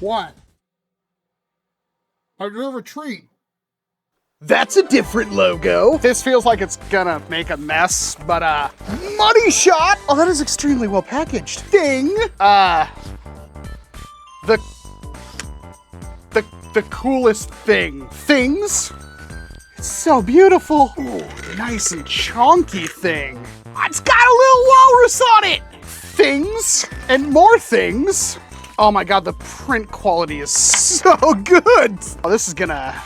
What? I deserve a treat. That's a different logo. This feels like it's gonna make a mess, but Money shot. Oh, that is extremely well packaged. Thing. The coolest thing. Things. It's so beautiful. Ooh, nice and chunky thing. It's got a little walrus on it. Things and more things. Oh my God, the print quality is so good. Oh, this is gonna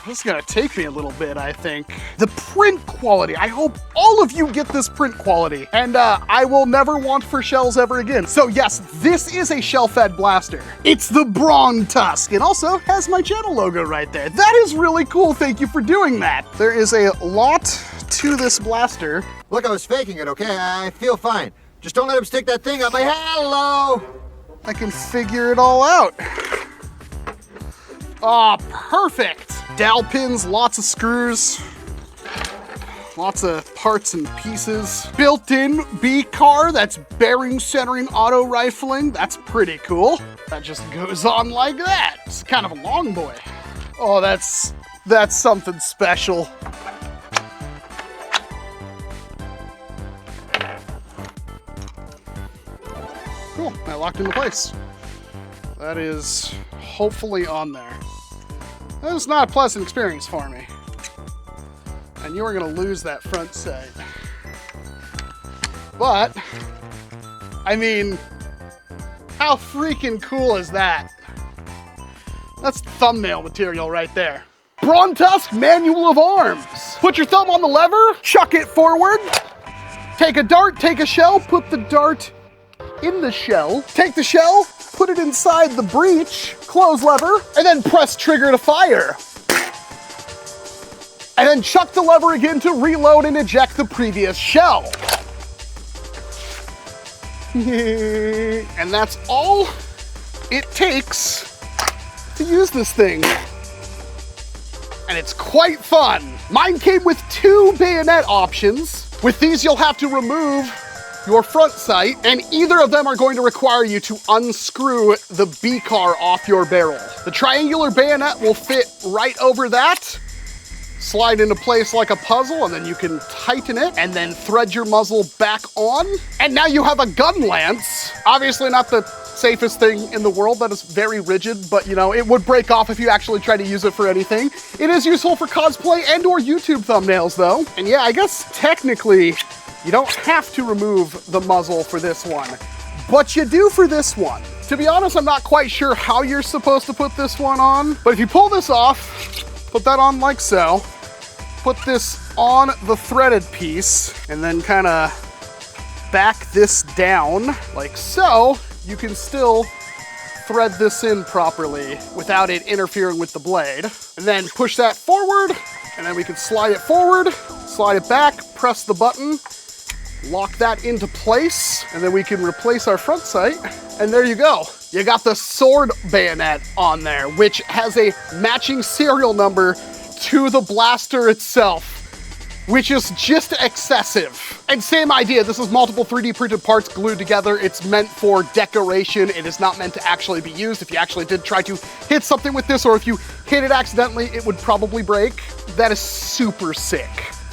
take me a little bit, I think. The print quality, I hope all of you get this print quality. And I will never want for shells ever again. So yes, this is a shell-fed blaster. It's the Brontusk. It also has my channel logo right there. That is really cool, thank you for doing that. There is a lot to this blaster. Look, I was faking it, okay? I feel fine. Just don't let him stick that thing up my hello! I can figure it all out. Ah, perfect. Dowel pins, lots of screws, lots of parts and pieces. Built-in B-car, that's bearing centering auto rifling. That's pretty cool. That just goes on like that. It's kind of a long boy. Oh, that's something special. Cool, that locked into place. That is hopefully on there. That was not a pleasant experience for me. And you are gonna lose that front sight. But, I mean, how freaking cool is that? That's thumbnail material right there. Brontusk Manual of Arms. Put your thumb on the lever, chuck it forward, take a dart, take a shell, put the dart in the shell, take the shell, put it inside the breech, close lever, and then press trigger to fire. And then chuck the lever again to reload and eject the previous shell. And that's all it takes to use this thing. And it's quite fun. Mine came with 2 bayonet options. With these, you'll have to remove your front sight, and either of them are going to require you to unscrew the B-car off your barrel. The triangular bayonet will fit right over that, slide into place like a puzzle, and then you can tighten it and then thread your muzzle back on. And now you have a gun lance. Obviously not the safest thing in the world, that is very rigid, but you know, it would break off if you actually try to use it for anything. It is useful for cosplay and or YouTube thumbnails though. And yeah, I guess technically, you don't have to remove the muzzle for this one, but you do for this one. To be honest, I'm not quite sure how you're supposed to put this one on, but if you pull this off, put that on like so, put this on the threaded piece, and then kind of back this down like so, you can still thread this in properly without it interfering with the blade. And then push that forward, and then we can slide it forward, slide it back, press the button, lock that into place, and then we can replace our front sight, and there you go. You got the sword bayonet on there, which has a matching serial number to the blaster itself, which is just excessive. And same idea, this is multiple 3D printed parts glued together. It's meant for decoration. It is not meant to actually be used. If you actually did try to hit something with this, or if you hit it accidentally, it would probably break. That is super sick.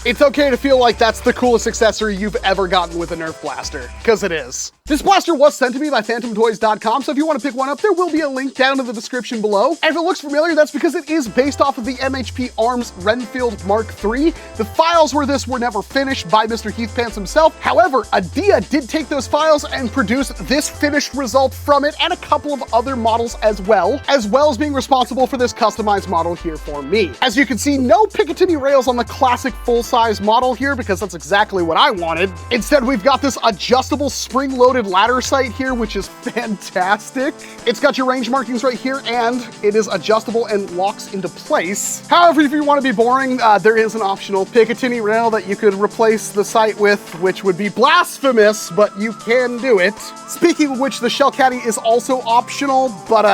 It's okay to feel like that's the coolest accessory you've ever gotten with a Nerf blaster, because it is. This blaster was sent to me by PhantomToys.com, so if you want to pick one up, there will be a link down in the description below. And if it looks familiar, that's because it is based off of the MHP Arms Renfield Mark III. The files for this were never finished by Mr. Heathpants himself. However, Adiya did take those files and produce this finished result from it and a couple of other models as well as being responsible for this customized model here for me. As you can see, no Picatinny rails on the classic full-size model here because that's exactly what I wanted. Instead, we've got this adjustable spring-loaded ladder sight here, which is fantastic. It's got your range markings right here, and it is adjustable and locks into place. However, if you want to be boring, there is an optional Picatinny rail that you could replace the sight with, which would be blasphemous, but you can do it. Speaking of which, the shell caddy is also optional, but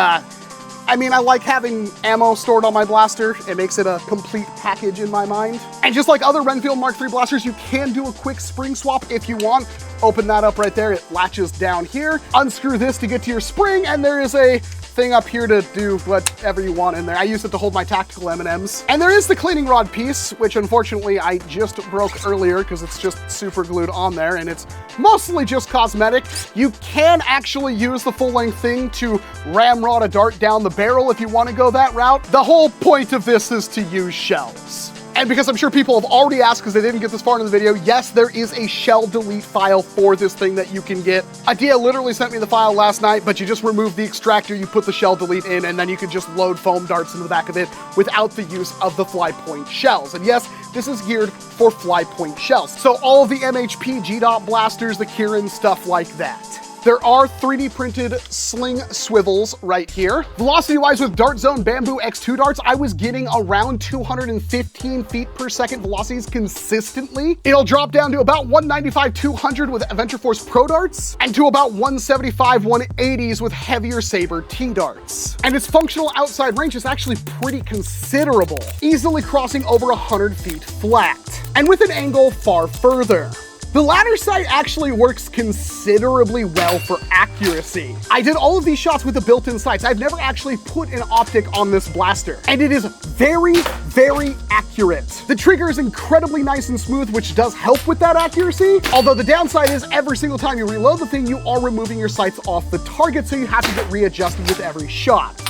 I mean, I like having ammo stored on my blaster. It makes it a complete package in my mind. And just like other Renfield Mark III blasters, you can do a quick spring swap if you want. Open that up right there, it latches down here. Unscrew this to get to your spring, and there is a thing up here to do whatever you want in there. I use it to hold my tactical M&Ms. And there is the cleaning rod piece, which unfortunately I just broke earlier because it's just super glued on there and it's mostly just cosmetic. You can actually use the full-length thing to ramrod a dart down the barrel if you want to go that route. The whole point of this is to use shells. And because I'm sure people have already asked because they didn't get this far in the video, yes, there is a shell delete file for this thing that you can get. Adiya literally sent me the file last night, but you just remove the extractor, you put the shell delete in, and then you can just load foam darts into the back of it without the use of the fly point shells. And yes, this is geared for fly point shells. So all of the MHP, G-Dot blasters, the Kirin, stuff like that. There are 3D printed sling swivels right here. Velocity-wise with Dart Zone Bamboo X2 darts, I was getting around 215 feet per second velocities consistently. It'll drop down to about 195, 200 with Adventure Force Pro darts, and to about 175, 180s with heavier Saber T darts. And its functional outside range is actually pretty considerable, easily crossing over 100 feet flat, and with an angle far further. The ladder sight actually works considerably well for accuracy. I did all of these shots with the built-in sights. I've never actually put an optic on this blaster, and it is very, very accurate. The trigger is incredibly nice and smooth, which does help with that accuracy. Although the downside is every single time you reload the thing, you are removing your sights off the target, so you have to get readjusted with every shot.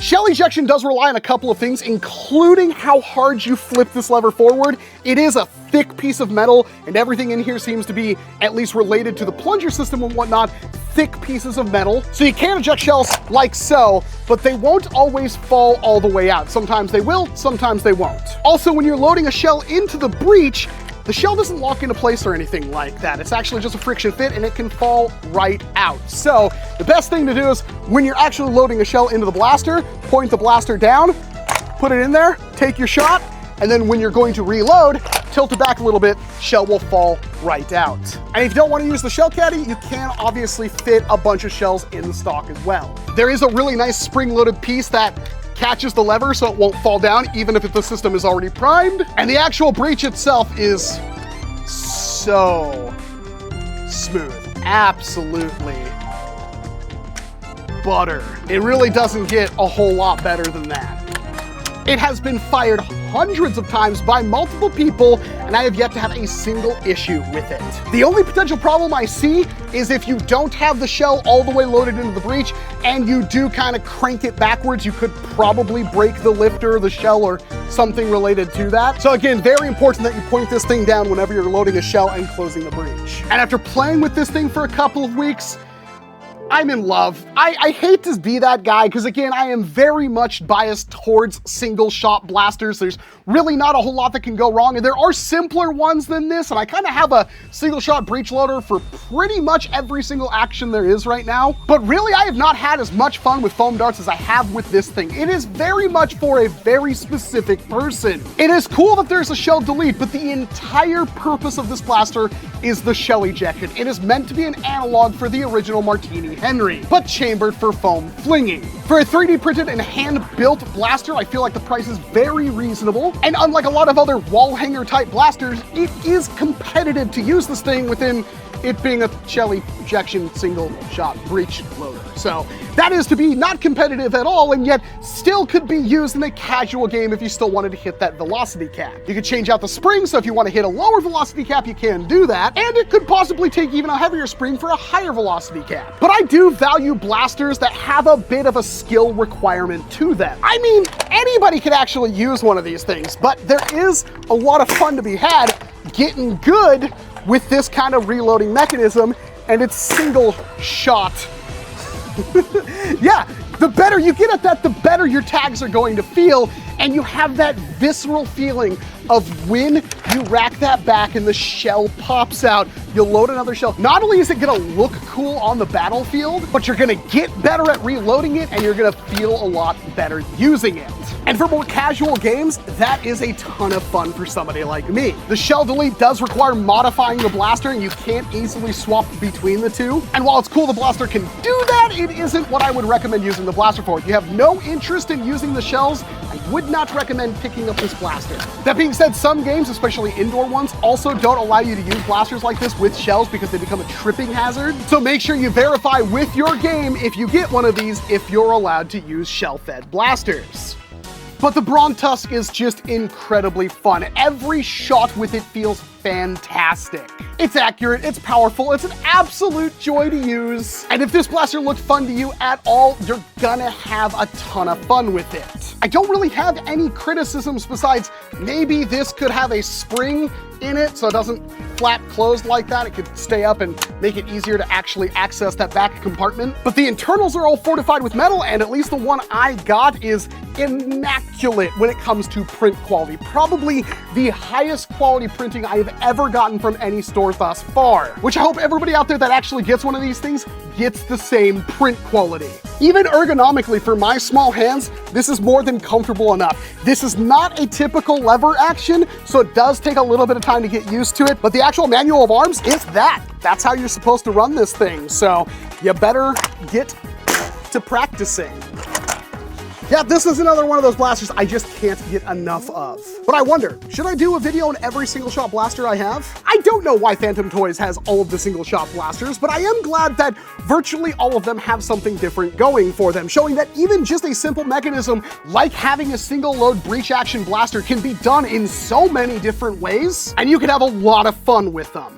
Shell ejection does rely on a couple of things, including how hard you flip this lever forward. It is a thick piece of metal, and everything in here seems to be, at least related to the plunger system and whatnot, thick pieces of metal. So you can eject shells like so, but they won't always fall all the way out. Sometimes they will, sometimes they won't. Also, when you're loading a shell into the breech, the shell doesn't lock into place or anything like that. It's actually just a friction fit and it can fall right out. So the best thing to do is when you're actually loading a shell into the blaster, point the blaster down, put it in there, take your shot, and then when you're going to reload, tilt it back a little bit, shell will fall right out. And if you don't want to use the shell caddy, you can obviously fit a bunch of shells in the stock as well. There is a really nice spring-loaded piece that catches the lever so it won't fall down even if the system is already primed. And the actual breech itself is so smooth. Absolutely butter. It really doesn't get a whole lot better than that. It has been fired hundreds of times by multiple people, and I have yet to have a single issue with it. The only potential problem I see is if you don't have the shell all the way loaded into the breech and you do kind of crank it backwards, you could probably break the lifter, the shell, or something related to that. So again, very important that you point this thing down whenever you're loading a shell and closing the breech. And after playing with this thing for a couple of weeks, I'm in love. I hate to be that guy because again, I am very much biased towards single shot blasters. There's really not a whole lot that can go wrong, and there are simpler ones than this, and I kind of have a single shot breech loader for pretty much every single action there is right now. But really, I have not had as much fun with foam darts as I have with this thing. It is very much for a very specific person. It is cool that there's a shell delete, but the entire purpose of this blaster is the shell ejection. It is meant to be an analog for the original Martini Henry, but chambered for foam flinging. For a 3D printed and hand-built blaster, I feel like the price is very reasonable. And unlike a lot of other wall hanger type blasters, it is competitive to use this thing within it being a shell ejection single shot breech loader. So that is to be not competitive at all, and yet still could be used in a casual game if you still wanted to hit that velocity cap. You could change out the spring, so if you want to hit a lower velocity cap, you can do that, and it could possibly take even a heavier spring for a higher velocity cap. But I do value blasters that have a bit of a skill requirement to them. I mean, anybody could actually use one of these things, but there is a lot of fun to be had getting good with this kind of reloading mechanism, and it's single shot. Yeah, the better you get at that, the better your tags are going to feel, and you have that visceral feeling of when you rack that back and the shell pops out, you'll load another shell. Not only is it gonna look cool on the battlefield, but you're gonna get better at reloading it, and you're gonna feel a lot better using it. And for more casual games, that is a ton of fun for somebody like me. The shell delete does require modifying the blaster, and you can't easily swap between the two. And while it's cool the blaster can do that, it isn't what I would recommend using the blaster for. If you have no interest in using the shells, I would not recommend picking up this blaster. That being said, some games, especially indoor ones, also don't allow you to use blasters like this with shells because they become a tripping hazard. So make sure you verify with your game if you get one of these if you're allowed to use shell-fed blasters. But the Brontusk is just incredibly fun. Every shot with it feels fantastic. It's accurate, it's powerful, it's an absolute joy to use. And if this blaster looked fun to you at all, you're gonna have a ton of fun with it. I don't really have any criticisms besides maybe this could have a spring in it so it doesn't flap closed like that. It could stay up and make it easier to actually access that back compartment. But the internals are all fortified with metal, and at least the one I got is immaculate when it comes to print quality. Probably the highest quality printing I have ever gotten from any store thus far, which I hope everybody out there that actually gets one of these things gets the same print quality. Even ergonomically for my small hands, this is more than comfortable enough. This is not a typical lever action, so it does take a little bit of time to get used to it, but the actual manual of arms is that. That's how you're supposed to run this thing, so you better get to practicing. Yeah, this is another one of those blasters I just can't get enough of. But I wonder, should I do a video on every single shot blaster I have? I don't know why Phantom Toys has all of the single shot blasters, but I am glad that virtually all of them have something different going for them, showing that even just a simple mechanism like having a single load breech action blaster can be done in so many different ways, and you can have a lot of fun with them.